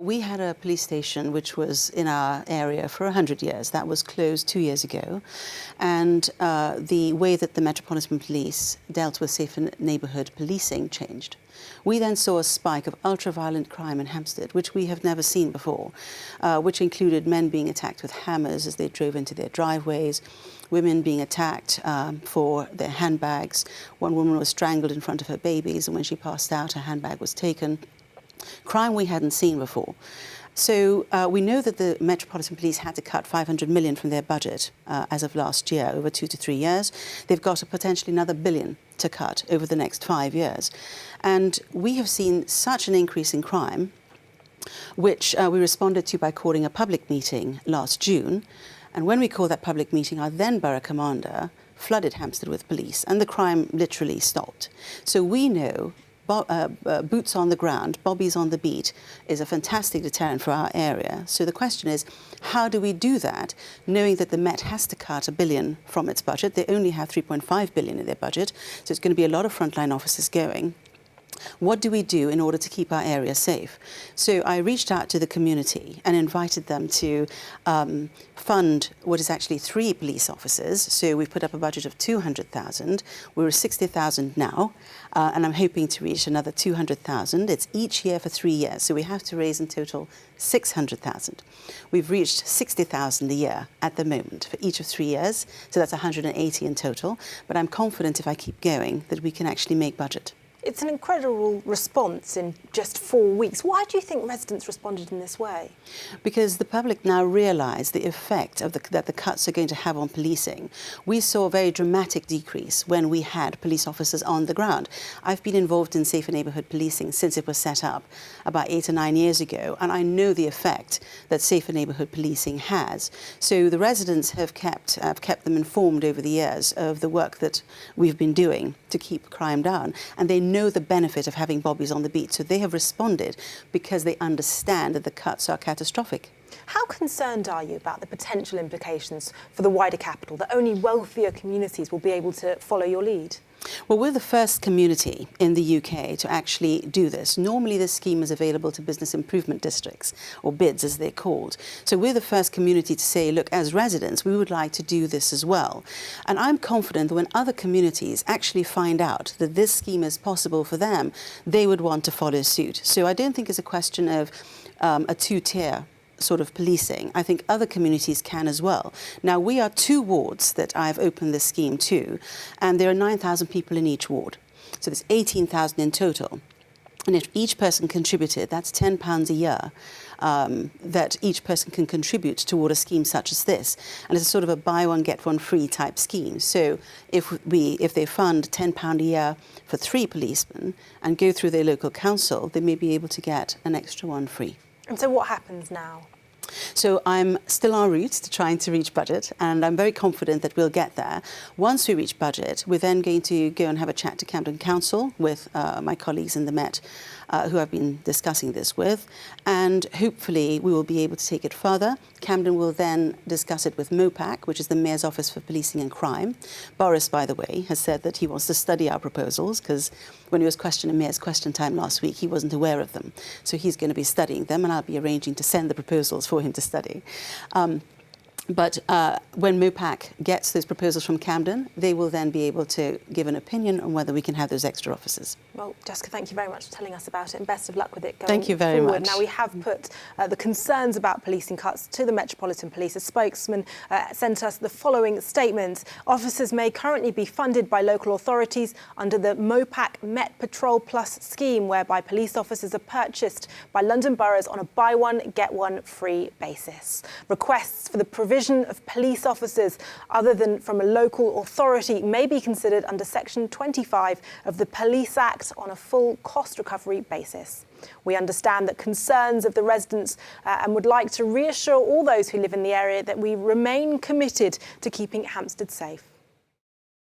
We had a police station which was in our area for 100 years. That was closed 2 years ago. And the way that the Metropolitan Police dealt with safer neighbourhood policing changed. We then saw a spike of ultra-violent crime in Hampstead, which we have never seen before, which included men being attacked with hammers as they drove into their driveways, women being attacked for their handbags. One woman was strangled in front of her babies, and when she passed out, her handbag was taken. Crime we hadn't seen before. So we know that the Metropolitan Police had to cut 500 million from their budget as of last year, over 2 to 3 years. They've got potentially another billion to cut over the next 5 years. And we have seen such an increase in crime, which we responded to by calling a public meeting last June. And when we called that public meeting, our then borough commander flooded Hampstead with police, and the crime literally stopped. So we know boots on the ground, bobbies on the beat is a fantastic deterrent for our area. So the question is, how do we do that, knowing that the Met has to cut $1 billion from its budget? They only have 3.5 billion in their budget, so it's going to be a lot of frontline officers going. What do we do in order to keep our area safe? So I reached out to the community and invited them to fund what is actually 3 police officers. So we've put up a budget of 200,000. We're at 60,000 now, and I'm hoping to reach another 200,000. It's each year for 3 years, so we have to raise in total 600,000. We've reached 60,000 a year at the moment for each of 3 years, so that's 180 in total. But I'm confident if I keep going that we can actually make budget. It's an incredible response in just 4 weeks. Why do you think residents responded in this way? Because the public now realise the effect of that the cuts are going to have on policing. We saw a very dramatic decrease when we had police officers on the ground. I've been involved in safer neighbourhood policing since it was set up about 8 or 9 years ago, and I know the effect that safer neighbourhood policing has. So the residents have kept them informed over the years of the work that we've been doing to keep crime down, and they know the benefit of having bobbies on the beat, so they have responded because they understand that the cuts are catastrophic. How concerned are you about the potential implications for the wider capital, that only wealthier communities will be able to follow your lead? Well, we're the first community in the UK to actually do this. Normally, this scheme is available to business improvement districts, or BIDs as they're called. So we're the first community to say, look, as residents, we would like to do this as well. And I'm confident that when other communities actually find out that this scheme is possible for them, they would want to follow suit. So I don't think it's a question of a two-tier sort of policing. I think other communities can as well. Now, we are 2 wards that I've opened this scheme to, and there are 9,000 people in each ward. So there's 18,000 in total. And if each person contributed, that's £10 a year that each person can contribute toward a scheme such as this. And it's a sort of a buy one, get one free type scheme. So if they fund £10 a year for 3 policemen and go through their local council, they may be able to get an extra one free. And so what happens now? So I'm still en route to trying to reach budget, and I'm very confident that we'll get there. Once we reach budget, we're then going to go and have a chat to Camden Council with my colleagues in the Met who I've been discussing this with, and hopefully we will be able to take it further. Camden will then discuss it with MOPAC, which is the Mayor's Office for Policing and Crime. Boris, by the way, has said that he wants to study our proposals, because when he was questioned in Mayor's Question Time last week, he wasn't aware of them. So he's going to be studying them, and I'll be arranging to send the proposals for him to study. But when MOPAC gets those proposals from Camden, they will then be able to give an opinion on whether we can have those extra officers. Well, Jessica, thank you very much for telling us about it, and best of luck with it going Thank you very forward. much. Now, we have put the concerns about policing cuts to the Metropolitan Police. A spokesman sent us the following statement. Officers may currently be funded by local authorities under the MOPAC Met Patrol Plus scheme, whereby police officers are purchased by London boroughs on a buy one, get one free basis. Requests for the provision of police officers other than from a local authority may be considered under Section 25 of the Police Act on a full cost recovery basis. We understand that concerns of the residents and would like to reassure all those who live in the area that we remain committed to keeping Hampstead safe.